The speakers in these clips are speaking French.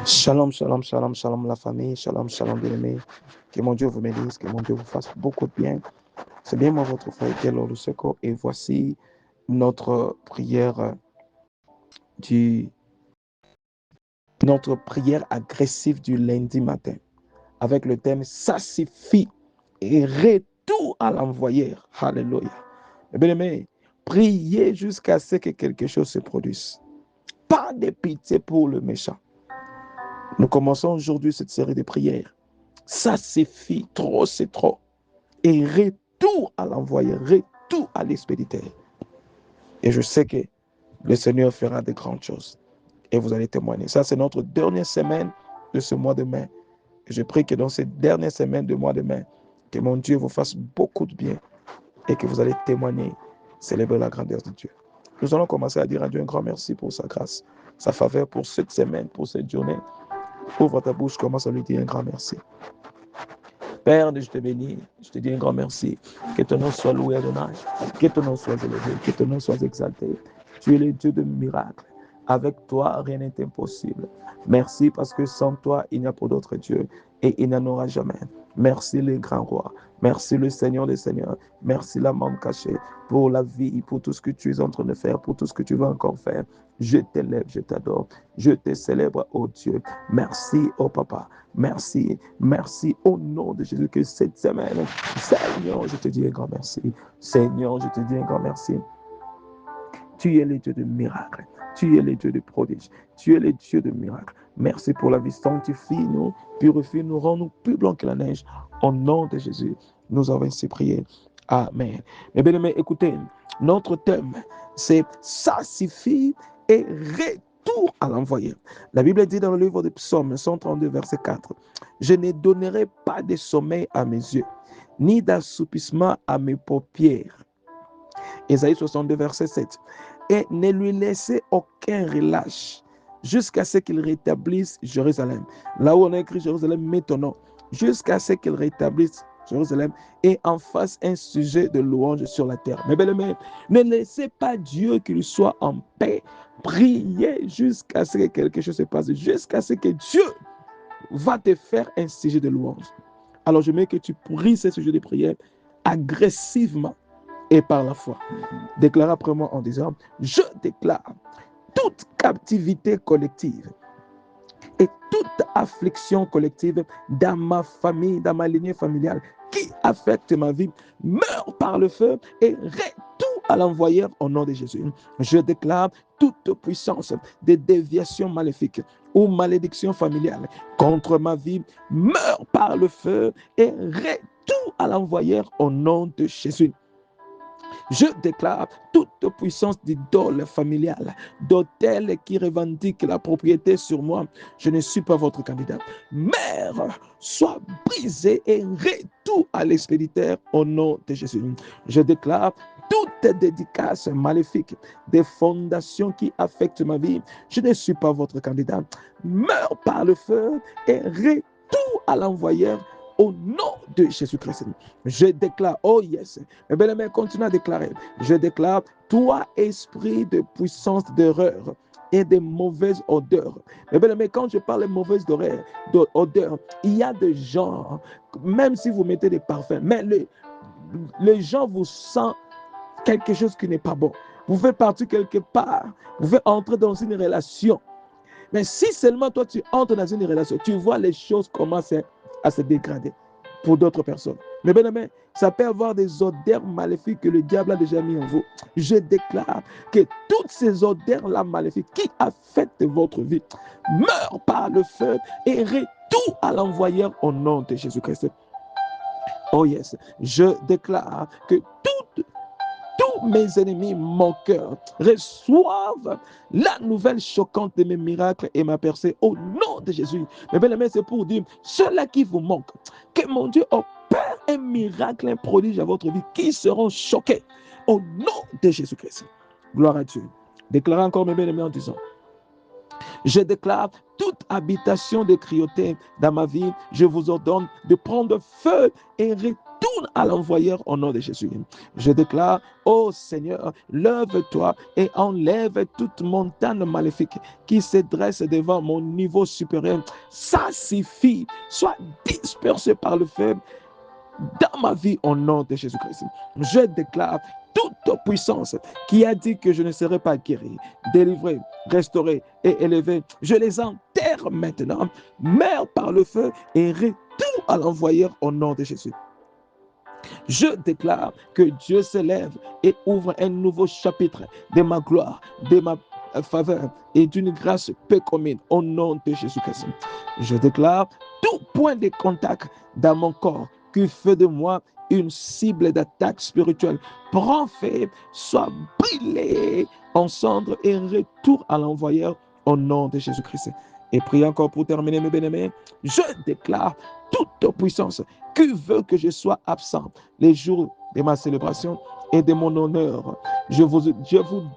Shalom, shalom, shalom, shalom la famille, shalom, shalom bien-aimés. Que mon Dieu vous bénisse, que mon Dieu vous fasse beaucoup de bien. C'est bien moi votre frère Kello Luseko et voici notre prière du notre prière agressive du lundi matin avec le thème ça suffit et retour à l'envoyeur. Alléluia. Bien-aimés, priez jusqu'à ce que quelque chose se produise. Pas de pitié pour le méchant. Nous commençons aujourd'hui cette série de prières. Ça suffit, trop c'est trop. Et retour à l'envoyeur, retour à l'expéditeur. Et je sais que le Seigneur fera de grandes choses. Et vous allez témoigner. Ça, c'est notre dernière semaine de ce mois de mai. Et je prie que dans cette dernière semaine de mois de mai, que mon Dieu vous fasse beaucoup de bien et que vous allez témoigner, célébrer la grandeur de Dieu. Nous allons commencer à dire à Dieu un grand merci pour sa grâce, sa faveur pour cette semaine, pour cette journée. Ouvre ta bouche, commence à lui dire un grand merci. Père, je te bénis, je te dis un grand merci. Que ton nom soit loué, Adonai. Que ton nom soit élevé, que ton nom soit exalté. Tu es le Dieu de miracles. Avec toi, rien n'est impossible. Merci parce que sans toi, il n'y a pas d'autre Dieu et il n'y en aura jamais. Merci le grand roi. Merci le Seigneur des Seigneurs. Merci la membre cachée pour la vie, pour tout ce que tu es en train de faire, pour tout ce que tu vas encore faire. Je t'élève, je t'adore, je te célèbre, oh Dieu. Merci, oh Papa. Merci, merci au nom de Jésus que cette semaine, Seigneur, je te dis un grand merci. Seigneur, je te dis un grand merci. Tu es le Dieu de miracles. Tu es le Dieu de prodiges. Tu es le Dieu de miracles. Merci pour la vie. Sanctifie-nous, purifie-nous, rends-nous plus blancs que la neige. Au nom de Jésus, nous avons ainsi prié. Amen. Mes bien-aimés, écoutez, notre thème, c'est ça suffit et retour à l'envoyeur. La Bible dit dans le livre de Psaume 132, verset 4, je ne donnerai pas de sommeil à mes yeux, ni d'assoupissement à mes paupières. Ésaïe 62, verset 7. Et ne lui laissez aucun relâche jusqu'à ce qu'il rétablisse Jérusalem. Là où on a écrit Jérusalem, mets ton nom. Jusqu'à ce qu'il rétablisse Jérusalem et en fasse un sujet de louange sur la terre. Mes belles-mères, ne laissez pas Dieu qu'il soit en paix. Priez jusqu'à ce que quelque chose se passe, jusqu'à ce que Dieu va te faire un sujet de louange. Alors je mets que tu pries ce sujet de prière agressivement et par la foi. Déclare après moi en disant, je déclare toute captivité collective et toute affliction collective dans ma famille, dans ma lignée familiale qui affecte ma vie, meurt par le feu et retourne à l'envoyeur au nom de Jésus. Je déclare toute puissance de déviation maléfique ou malédiction familiale contre ma vie, meurt par le feu et retourne à l'envoyeur au nom de Jésus. Je déclare toute puissance d'idole familiale, d'autel qui revendique la propriété sur moi. Je ne suis pas votre candidat. Mère, sois brisée et retourne à l'expéditeur au nom de Jésus. Je déclare toute dédicace maléfique des fondations qui affectent ma vie. Je ne suis pas votre candidat. Meurs par le feu et retourne à l'envoyeur au nom de Jésus-Christ. Je déclare, oh yes, mes belles-mères, continue à déclarer. Je déclare, toi, esprit de puissance d'erreur et de mauvaise odeur. Mes belles-mères, quand je parle de mauvaise odeur, il y a des gens, même si vous mettez des parfums, mais les gens vous sentent quelque chose qui n'est pas bon. Vous faites partie quelque part, vous faites entrer dans une relation. Mais si seulement toi, tu entres dans une relation, tu vois les choses commencer à se dégrader pour d'autres personnes. Mais bien aimé, ça peut avoir des odeurs maléfiques que le diable a déjà mis en vous. Je déclare que toutes ces odeurs-là maléfiques qui affectent votre vie meurent par le feu et retournent à l'envoyeur au nom de Jésus-Christ. Oh yes, je déclare que tous mes ennemis, mon cœur, reçoivent la nouvelle choquante de mes miracles et ma percée au nom de Jésus. Mais bien aimé, c'est pour dire, ceux-là qui vous manquent, que mon Dieu opère un miracle, un prodige à votre vie, qui seront choqués au nom de Jésus-Christ. Gloire à Dieu. Déclarez encore mes bien-aimés en disant, je déclare toute habitation de cruauté dans ma vie. Je vous ordonne de prendre feu et retourner retourne à l'envoyeur au nom de Jésus. Je déclare, ô Seigneur, lève-toi et enlève toute montagne maléfique qui se dresse devant mon niveau supérieur. Ça suffit, sois dispersé par le feu dans ma vie au nom de Jésus-Christ. Je déclare toute puissance qui a dit que je ne serai pas guéri, délivré, restauré et élevé. Je les enterre maintenant, meurs par le feu et retourne à l'envoyeur au nom de Jésus. Je déclare que Dieu se lève et ouvre un nouveau chapitre de ma gloire, de ma faveur et d'une grâce peu commune au nom de Jésus-Christ. Je déclare tout point de contact dans mon corps qui fait de moi une cible d'attaque spirituelle. Prends feu, sois brûlé en cendres et retourne à l'envoyeur au nom de Jésus-Christ. Et prie encore pour terminer, mes bien-aimés. Je déclare toute puissance qui veut que je sois absent les jours de ma célébration et de mon honneur. Je vous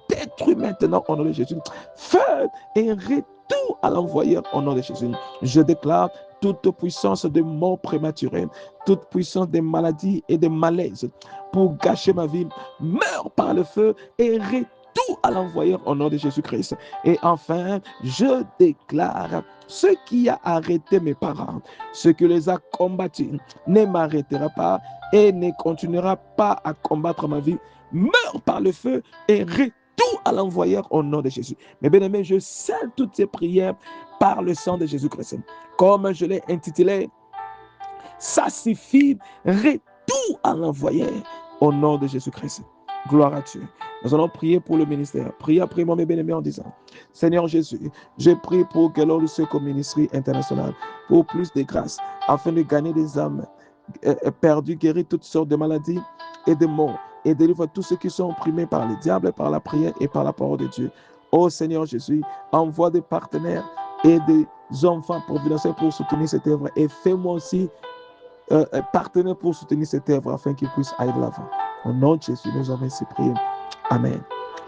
détruis maintenant au nom de Jésus. Feu et retour à l'envoyeur au nom de Jésus. Je déclare toute puissance de mort prématurée, toute puissance de maladie et de malaise pour gâcher ma vie, meurt par le feu et retourne à l'envoyeur au nom de Jésus-Christ. Et enfin, je déclare ce qui a arrêté mes parents, ce qui les a combattus, ne m'arrêtera pas et ne continuera pas à combattre ma vie, meurt par le feu et retourne à l'envoyeur au nom de Jésus. Mes bien-aimés, je scelle toutes ces prières par le sang de Jésus-Christ. Comme je l'ai intitulé, ça suffit, retourne à l'envoyeur au nom de Jésus-Christ. Gloire à Dieu. Nous allons prier pour le ministère. Priez après moi, mes bien-aimés, en disant, Seigneur Jésus, je prie pour que l'on se ministère international, pour plus de grâce, afin de gagner des âmes perdues, guérir toutes sortes de maladies et de morts, et délivre tous ceux qui sont opprimés par le diable, par la prière et par la parole de Dieu. Ô Seigneur Jésus, envoie des partenaires et des enfants providentiels pour soutenir cette œuvre, et fais-moi aussi partenaire pour soutenir cette œuvre afin qu'ils puissent aller de l'avant. Au nom de Jésus, nous avons ainsi prié. Amen.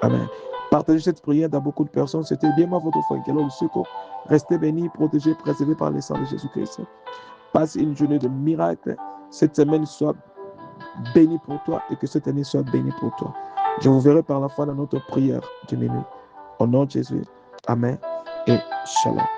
Amen. Partagez cette prière dans beaucoup de personnes. C'était bien moi, votre frère, Kelo Lusuko. Restez bénis, protégés, préservés par le sang de Jésus-Christ. Passe une journée de miracle. Cette semaine soit bénie pour toi et que cette année soit bénie pour toi. Je vous verrai par la foi dans notre prière de minuit. Au nom de Jésus. Amen et shalom.